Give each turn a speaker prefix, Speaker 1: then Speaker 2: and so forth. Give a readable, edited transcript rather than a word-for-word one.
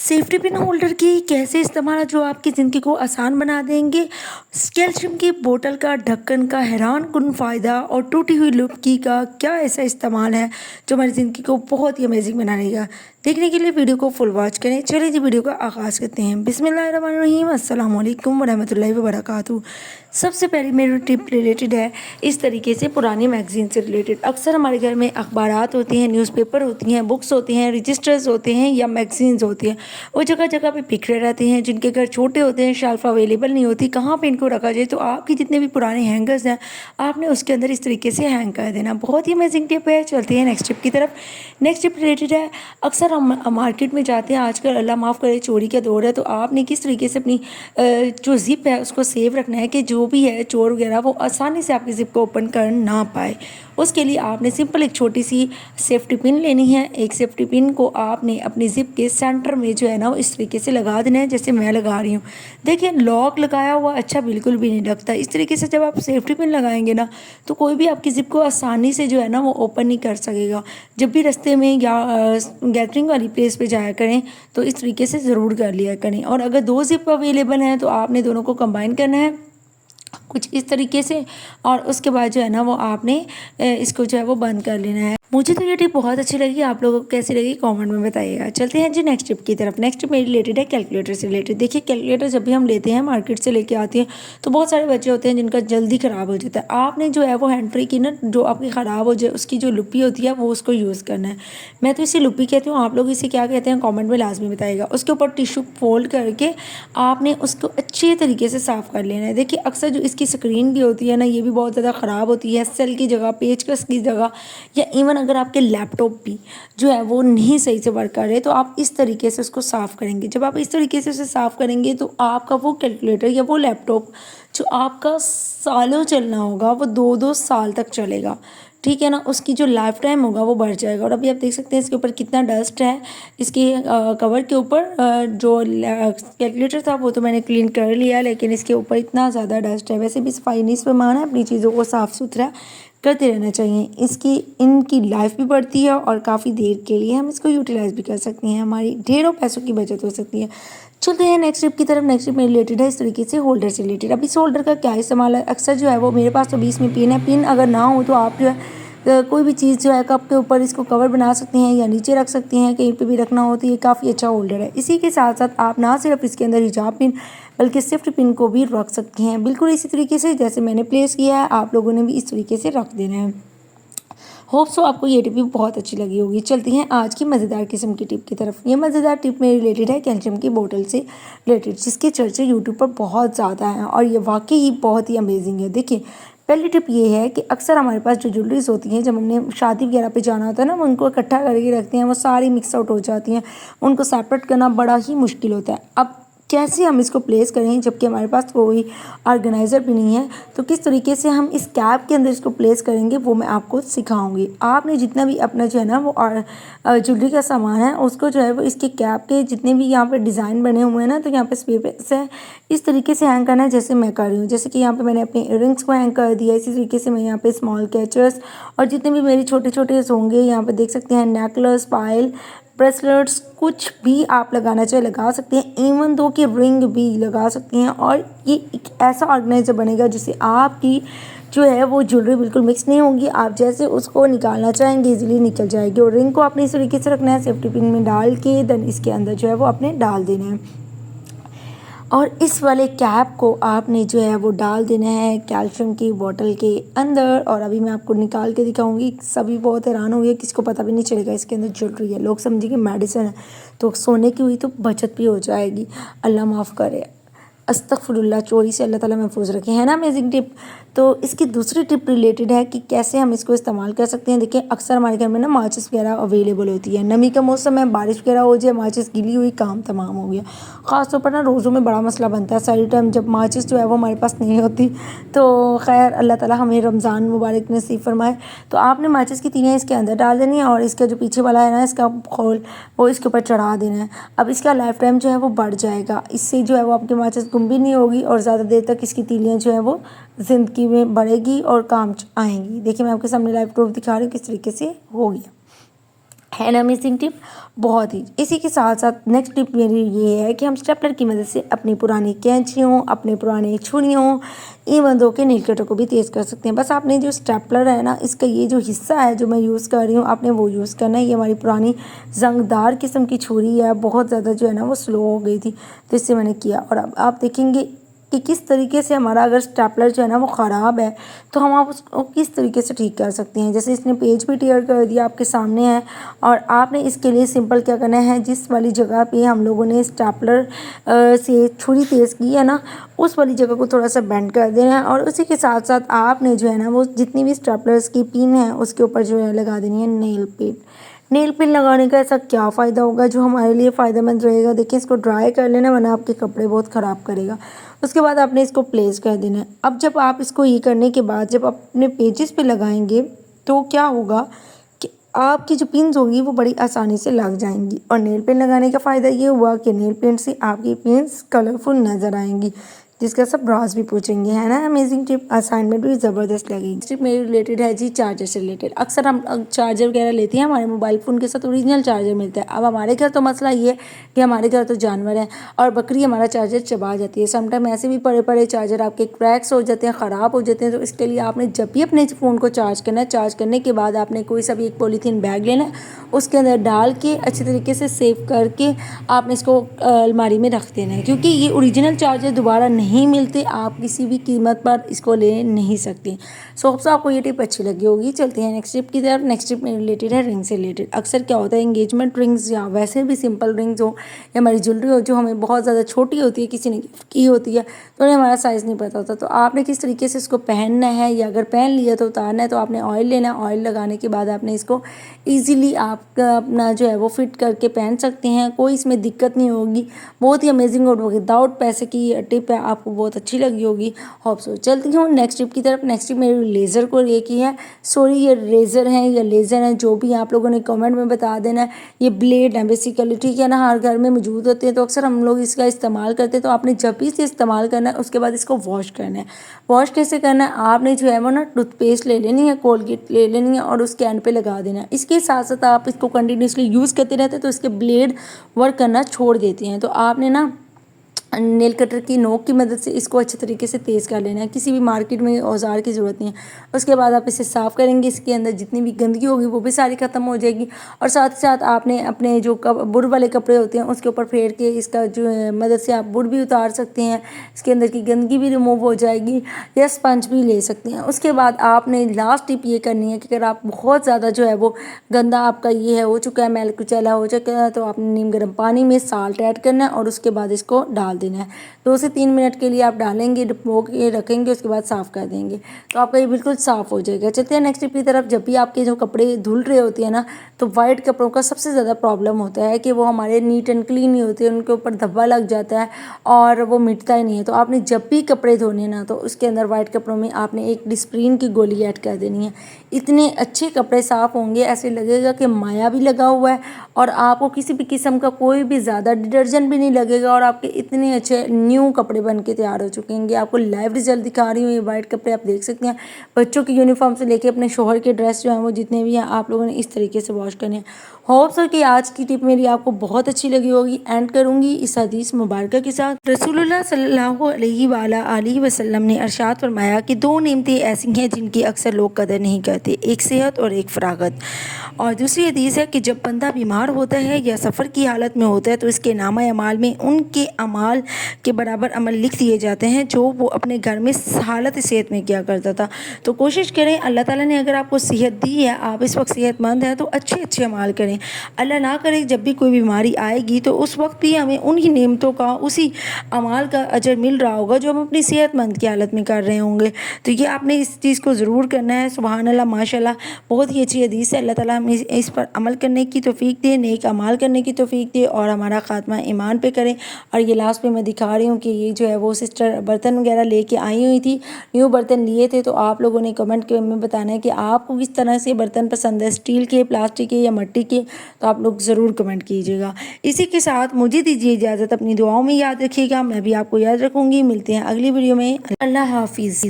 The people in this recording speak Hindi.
Speaker 1: सेफ्टी पिन होल्डर की कैसे इस्तेमाल जो आपकी ज़िंदगी को आसान बना देंगे। कैल्शियम की बोतल का ढक्कन का हैरानकुन फ़ायदा और टूटी हुई लुबकी का क्या ऐसा इस्तेमाल है जो हमारी ज़िंदगी को बहुत ही अमेजिंग बना देगा। देखने के लिए वीडियो को फुल वॉच करें। चलिए जी वीडियो का आगाज़ करते हैं। बिस्मिल्लाहिर्रहमानिर्रहीम, अस्सलाम वालेकुम वरहमतुल्लाहि वबरकातुहू। सबसे पहली मेरी टिप रिलेटेड है इस तरीके से पुरानी मैगज़ीन से रिलेटेड। अक्सर हमारे घर में अखबारात होती हैं, न्यूज़पेपर होती हैं, बुक्स होती हैं, रजिस्टर्स होते हैं या मैगज़ीन्स होती हैं। वो जगह जगह पे बिखरे रहते हैं। जिनके घर छोटे होते हैं, शेल्फ अवेलेबल नहीं होती, कहाँ पे इनको रखा जाए। तो आपके जितने भी पुराने हैंगर्स हैं आपने उसके अंदर इस तरीके से हैंग कर देना। बहुत ही अमेजिंग टिप है। चलते हैं नेक्स्ट टिप की तरफ। नेक्स्ट टिप रिलेटेड है, अक्सर हम मार्केट में जाते हैं, आजकल अल्लाह माफ़ करे चोरी का दौर है, तो आपने किस तरीके से अपनी जो ज़िप है उसको सेव रखना है कि जो भी है चोर वगैरह वो आसानी से आपकी ज़िप को ओपन कर ना पाए। उसके लिए आपने सिंपल एक छोटी सी सेफ्टी पिन लेनी है। एक सेफ्टी पिन को आपने अपनी ज़िप के सेंटर में जो है ना वो इस तरीके से लगा देना है जैसे मैं लगा रही हूँ। देखिए लॉक लगाया हुआ अच्छा बिल्कुल भी नहीं लगता। इस तरीके से जब आप सेफ्टी पिन लगाएंगे ना तो कोई भी आपकी ज़िप को आसानी से जो है ना वो ओपन नहीं कर सकेगा। जब भी रास्ते में या गैदरिंग वाली प्लेस पे जाया करें तो इस तरीके से ज़रूर कर लिया करें। और अगर दो ज़िप अवेलेबल हैं तो आपने दोनों को कंबाइन करना है कुछ इस तरीके से, और उसके बाद जो है ना वो आपने इसको जो है वो बंद कर लेना है। मुझे तो ये टिप बहुत अच्छी लगी, आप लोगों को कैसी लगी कमेंट में बताइएगा। चलते हैं जी नेक्स्ट टिप की तरफ। नेक्स्ट टिप मेरी रिलेटेड है कैलकुलेटर से रिलेटेड। देखिए कैलकुलेटर जब भी हम लेते हैं मार्केट से लेके आते हैं तो बहुत सारे बच्चे होते हैं जिनका जल्दी ख़राब हो जाता है। आपने जो है वो हैंड फ्री की ना जो आपकी ख़राब हो जाए उसकी जो लुप्पी होती है वो उसको यूज़ करना है। मैं तो इसे लुप्पी कहती हूँ, आप लोग इसे क्या कहते हैं कॉमेंट में लाजमी बताइएगा। उसके ऊपर टिश्यू फोल्ड करके आपने उसको अच्छे तरीके से साफ़ कर लेना है। देखिए अक्सर जो इसकी स्क्रीन भी होती है ना ये भी बहुत ज़्यादा ख़राब होती है, सेल की जगह, पेचकस की जगह, या इवन अगर आपके लैपटॉप भी जो है वो नहीं सही से वर्क कर रहे तो आप इस तरीके से उसको साफ़ करेंगे। जब आप इस तरीके से उसे साफ़ करेंगे तो आपका वो कैलकुलेटर या वो लैपटॉप जो आपका सालों चलना होगा वो 2-2 साल तक चलेगा। ठीक है ना, उसकी जो लाइफ टाइम होगा वो बढ़ जाएगा। और अभी आप देख सकते हैं इसके ऊपर कितना डस्ट है। इसके कवर के ऊपर जो कैलकुलेटर था वो तो मैंने क्लीन कर लिया, लेकिन इसके ऊपर इतना ज़्यादा डस्ट है। वैसे भी सफाई नहीं पे मान है, अपनी चीज़ों को साफ़ सुथरा करते रहना चाहिए। इनकी लाइफ भी बढ़ती है और काफ़ी देर के लिए हम इसको यूटिलाइज़ भी कर सकते हैं। हमारी ढेरों पैसों की बचत हो सकती है। चलते हैं नेक्स्ट टिप की तरफ। नेक्स्ट टिप मेरे रिलेटेड है इस तरीके से होल्डर से रिलेटेड। अब इस होल्डर का क्या इस्तेमाल है, अक्सर जो है वो मेरे पास तो 20 में पिन है। पिन अगर ना हो तो आप जो है कोई भी चीज़ जो है कप के ऊपर इसको कवर बना सकते हैं या नीचे रख सकते हैं, कहीं पे भी रखना हो तो ये काफ़ी अच्छा होल्डर है। इसी के साथ साथ आप ना सिर्फ इसके अंदर हिजाब पिन बल्कि सेफ्टी पिन को भी रख सकते हैं। बिल्कुल इसी तरीके से जैसे मैंने प्लेस किया है आप लोगों ने भी इस तरीके से रख देना है। होप सो आपको ये टिप भी बहुत अच्छी लगी होगी। चलती हैं आज की मज़ेदार किस्म की टिप की तरफ। ये मज़ेदार टिप मेरे रिलेटेड है कैल्शियम की बोतल से रिलेटेड, जिसके चर्चे यूट्यूब पर बहुत ज़्यादा हैं और ये वाकई ही बहुत ही अमेजिंग है। देखिए पहली टिप ये है कि अक्सर हमारे पास जो ज्वेलरीज होती हैं जब हमने शादी वगैरह पे जाना होता है ना हम उनको इकट्ठा करके रखते हैं, वो सारी मिक्स आउट हो जाती हैं, उनको सेपरेट करना बड़ा ही मुश्किल होता है। अब कैसे हम इसको प्लेस करें जबकि हमारे पास कोई ऑर्गेनाइज़र भी नहीं है, तो किस तरीके से हम इस कैप के अंदर इसको प्लेस करेंगे वो मैं आपको सिखाऊंगी। आपने जितना भी अपना जो है ना वो ज्वेलरी का सामान है उसको जो है वो इसके कैप के जितने भी यहाँ पे डिज़ाइन बने हुए हैं ना तो यहाँ पे स्पेस है इस तरीके से हैंग करना है जैसे मैं कर रही हूँ। जैसे कि यहाँ पे मैंने अपने इयररिंग्स को हैंग कर दिया, इसी तरीके से मैं यहाँ पे स्मॉल कैचर्स और जितने भी मेरे छोटे छोटे होंगे यहाँ पे देख सकते हैं नेकलेस, पायल, ब्रेसलेट्स, कुछ भी आप लगाना चाहे लगा सकते हैं। इवन दो कि रिंग भी लगा सकते हैं और ये एक ऐसा ऑर्गेनाइजर बनेगा जिससे आपकी जो है वो ज्वेलरी बिल्कुल मिक्स नहीं होगी। आप जैसे उसको निकालना चाहेंगे इजीली निकल जाएगी। और रिंग को आपने इस तरीके से रखना है सेफ्टी पिन में डाल के, देन इसके अंदर जो है वो आपने डाल देना है और इस वाले कैप को आपने जो है वो डाल देना है कैल्शियम की बोतल के अंदर। और अभी मैं आपको निकाल के दिखाऊंगी। सभी बहुत हैरान होंगे, किसको पता भी नहीं चलेगा इसके अंदर ज्वेलरी है, लोग समझेंगे मेडिसिन है। तो सोने की हुई तो बचत भी हो जाएगी, अल्लाह माफ़ करे, अस्तगफिरुल्लाह, चोरी से अल्लाह ताला महफूज रखे, है ना अमेजिंग टिप। तो इसकी दूसरी टिप रिलेटेड है कि कैसे हम इसको इस्तेमाल कर सकते हैं। देखिए अक्सर हमारे घर में ना माचिस वगैरह अवेलेबल होती है, नमी का मौसम है, बारिश वगैरह हो जाए, माचिस गीली हुई, काम तमाम हो गया। ख़ासतौर पर ना रोज़ों में बड़ा मसला बनता है सारी टाइम जब माचिस जो है वो हमारे पास नहीं होती। तो खैर अल्लाह ताला हमें रमज़ान मुबारक नसीब फरमाए। तो आपने माचिस की तीलियाँ इसके अंदर डाल देनी है और इसका जो पीछे वाला है ना इसका खोल वो इसके ऊपर चढ़ा देना है। अब इसका लाइफ टाइम जो है वो बढ़ जाएगा, इससे जो है वो आपकी माचिस गुम भी नहीं होगी और ज़्यादा देर तक इसकी तीलियाँ जो है वो ज़िंदगी में बढ़ेगी और काम आएंगी। देखिए मैं आपके सामने लाइव प्रूफ दिखा रही हूँ किस तरीके से हो गया। है ना अमेजिंग टिप। बहुत ही इसी के साथ साथ नेक्स्ट टिप मेरी ये है कि हम स्टेपलर की मदद से अपनी पुरानी कैंचियों, अपने पुराने छुरियों, इवन दो के नील कटर को भी तेज़ कर सकते हैं। बस आपने जो स्टेपलर है ना, इसका ये जो हिस्सा है जो मैं यूज़ कर रही हूँ, आपने वो यूज़ करना है। ये हमारी पुरानी जंगदार किस्म की छुरी है, बहुत ज़्यादा जो है ना वो स्लो हो गई थी, तो इससे मैंने किया। और अब आप देखेंगे कि किस तरीके से हमारा अगर स्टेपलर जो है ना वो ख़राब है तो हम आप उसको किस तरीके से ठीक कर सकते हैं। जैसे इसने पेज भी टेयर कर दिया, आपके सामने है। और आपने इसके लिए सिंपल क्या करना है, जिस वाली जगह पे हम लोगों ने स्टेपलर से छुरी तेज़ की है ना, उस वाली जगह को थोड़ा सा बेंड कर देना है। और उसी के साथ साथ आपने जो है ना वो जितनी भी स्टेपलर्स की पिन है उसके ऊपर जो है लगा देनी है नेल पिन। नेल पिन लगाने का ऐसा क्या फ़ायदा होगा जो हमारे लिए फ़ायदेमंद रहेगा। देखिए, इसको ड्राई कर लेना, वरना आपके कपड़े बहुत ख़राब करेगा। उसके बाद आपने इसको प्लेस कर देना है। अब जब आप इसको ये करने के बाद जब आप अपने पेजेस पे लगाएंगे तो क्या होगा कि आपकी जो पिन्स होगी वो बड़ी आसानी से लग जाएंगी। और नेल पेंट लगाने का फ़ायदा ये हुआ कि नेल पेंट से आपकी पिन्स कलरफुल नज़र आएंगी, जिसका सब ब्रास भी पूछेंगे। है ना अमेजिंग टिप। असाइनमेंट भी ज़बरदस्त लगेगी। टिप मेरी रिलेटेड है जी चार्जर से रिलेटेड। अक्सर हम चार्जर वगैरह लेते हैं, हमारे मोबाइल फ़ोन के साथ ओरिजिनल चार्जर मिलता है। अब हमारे घर तो मसला ये है कि हमारे घर तो जानवर हैं और बकरी हमारा चार्जर चबा जाती है। समटाइम ऐसे भी पड़े पड़े चार्जर आपके क्रैक्स हो जाते हैं, ख़राब हो जाते हैं। तो इसके लिए आपने जब भी अपने फ़ोन को चार्ज करना है, चार्ज करने के बाद आपने कोई सा भी एक पॉलीथीन बैग लेना है, उसके अंदर डाल के अच्छी तरीके से सेव करके आपने इसको अलमारी में रख देना है। क्योंकि ये ओरिजिनल चार्जर दोबारा नहीं मिलते, आप किसी भी कीमत पर इसको ले नहीं सकते। सो होप्स आपको ये टिप अच्छी लगी होगी। चलते हैं नेक्स्ट टिप की तरफ। नेक्स्ट टिप मेरे रिलेटेड है रिंग से रिलेटेड। अक्सर क्या होता है, एंगेजमेंट रिंग्स या वैसे भी सिंपल रिंग्स हो या हमारी ज्वेलरी हो जो हमें बहुत ज़्यादा छोटी होती है, किसी ने गिफ्ट की होती है, तो उन्हें हमारा साइज़ नहीं पता होता। तो आपने किस तरीके से इसको पहनना है, या अगर पहन लिया तो उतारना है, तो आपने ऑयल लेना है। ऑयल लगाने के बाद आपने इसको ईज़िली आपका अपना जो है वो फिट करके पहन सकते हैं, कोई इसमें दिक्कत नहीं होगी। बहुत ही अमेजिंग और विदाउट पैसे की ये टिप है, आपको बहुत अच्छी लगी होगी। Hope so. चलती हूँ नेक्स्ट टिप की तरफ। नेक्स्ट टिप मेरे लेज़र को लेके है। सॉरी, ये रेज़र है या लेज़र है, जो भी आप लोगों ने कमेंट में बता देना है। ये ब्लेड है बेसिकली, ठीक है ना, हर घर में मौजूद होते हैं, तो अक्सर हम लोग इसका इस्तेमाल करते हैं। तो आपने जब भी इसे इस्तेमाल करना है उसके बाद इसको वॉश करना है। वॉश कैसे करना है, आपने जो है वो ना टूथपेस्ट ले लेनी है, कोलगेट ले लेनी है और उसके एंड पे लगा देना है। इसके साथ साथ आप इसको कंटिन्यूसली यूज़ करते रहते हैं तो इसके ब्लेड वर्क करना छोड़ देते हैं। तो आपने ना नेल कटर की नोक की मदद से इसको अच्छे तरीके से तेज़ कर लेना है। किसी भी मार्केट में औजार की ज़रूरत नहीं है। उसके बाद आप इसे साफ़ करेंगे, इसके अंदर जितनी भी गंदगी होगी वो भी सारी ख़त्म हो जाएगी। और साथ ही साथ आपने अपने जो बुर वाले कपड़े होते हैं उसके ऊपर फेर के इसका जो है मदद से आप बुर भी उतार सकते हैं, इसके अंदर की गंदगी भी रिमूव हो जाएगी, या स्पंज भी ले सकते हैं। उसके बाद आपने लास्ट टिप ये करनी है कि अगर आप बहुत ज़्यादा जो है वो गंदा आपका ये है हो चुका है, मैल कुचैला हो चुका है, तो आपने नीम गर्म पानी में साल्ट ऐड करना है और उसके बाद इसको डाल देना है। 2 से 3 मिनट के लिए आप डालेंगे, डुबो के रखेंगे, उसके बाद साफ़ कर देंगे तो आपका ये बिल्कुल साफ़ हो जाएगा। चलते हैं नेक्स्ट टिप की तरफ। जब भी आपके जो कपड़े धुल रहे होते हैं ना, तो वाइट कपड़ों का सबसे ज़्यादा प्रॉब्लम होता है कि वो हमारे नीट एंड क्लीन नहीं होते, उनके ऊपर धब्बा लग जाता है और वो मिटता ही नहीं है। तो आपने जब भी कपड़े धोने ना, तो उसके अंदर वाइट कपड़ों में आपने एक डिस्प्रिन की गोली ऐड कर देनी है। इतने अच्छे कपड़े साफ़ होंगे, ऐसे लगेगा कि माया भी लगा हुआ है, और आपको किसी भी किस्म का कोई भी ज़्यादा डिटर्जेंट भी नहीं लगेगा, और आपके इतने अच्छे न्यू कपड़े बन के तैयार हो चुकेंगे। आपको लाइव रिजल्ट दिखा रही हूँ, ये वाइट कपड़े आप देख सकते हैं। बच्चों की यूनिफॉर्म से लेके अपने शोहर के ड्रेस जो हैं वो जितने भी हैं, आप लोगों ने इस तरीके से वॉश करने हैं। होप सो कि आज की टिप मेरी आपको बहुत अच्छी लगी होगी। एंड करूँगी इस हदीस मुबारक के साथ। रसूलुल्लाह सल्लल्लाहु अलैहि वसल्लम ने इरशाद फरमाया कि 2 नेमतें ऐसी हैं जिनकी अक्सर लोग कदर नहीं करते, एक सेहत और एक फ़रागत। और दूसरी हदीस है कि जब बंदा बीमार होता है या सफ़र की हालत में होता है तो इसके नामा अमाल में उनके अमाल के बराबर अमल लिख दिए जाते हैं जो वो अपने घर में हालत सेहत में किया करता था। तो कोशिश करें, अल्लाह ताला ने अगर आपको सेहत दी है, आप इस वक्त सेहतमंद हैं, तो अच्छे अच्छे अमाल करें। अल्लाह ना करे जब भी कोई बीमारी आएगी तो उस वक्त भी हमें उन्हीं नेमतों का, उसी अमाल का अजर मिल रहा होगा जो हम अपनी सेहतमंद की हालत में कर रहे होंगे। तो ये आपने इस चीज़ को ज़रूर करना है। सुभान अल्लाह, माशाल्लाह, बहुत ही अच्छी हदीस है। अल्लाह ताला हमें इस पर अमल करने की तौफीक दे, नेक अमाल करने की तौफीक दे और हमारा खात्मा ईमान पे करें। और ये लास्ट में मैं दिखा रही हूँ कि ये जो है वो सिस्टर बर्तन वगैरह लेके आई हुई थी, न्यू बर्तन लिए थे। तो आप लोगों ने कमेंट के में बताना है कि आपको किस तरह से बर्तन पसंद है, स्टील के, प्लास्टिक के या मिट्टी के, तो आप लोग ज़रूर कमेंट कीजिएगा। इसी के साथ मुझे दीजिए इजाज़त, अपनी दुआओं में याद रखिएगा, मैं भी आपको याद रखूँगी। मिलते हैं अगली वीडियो में। अल्लाह हाफिज़।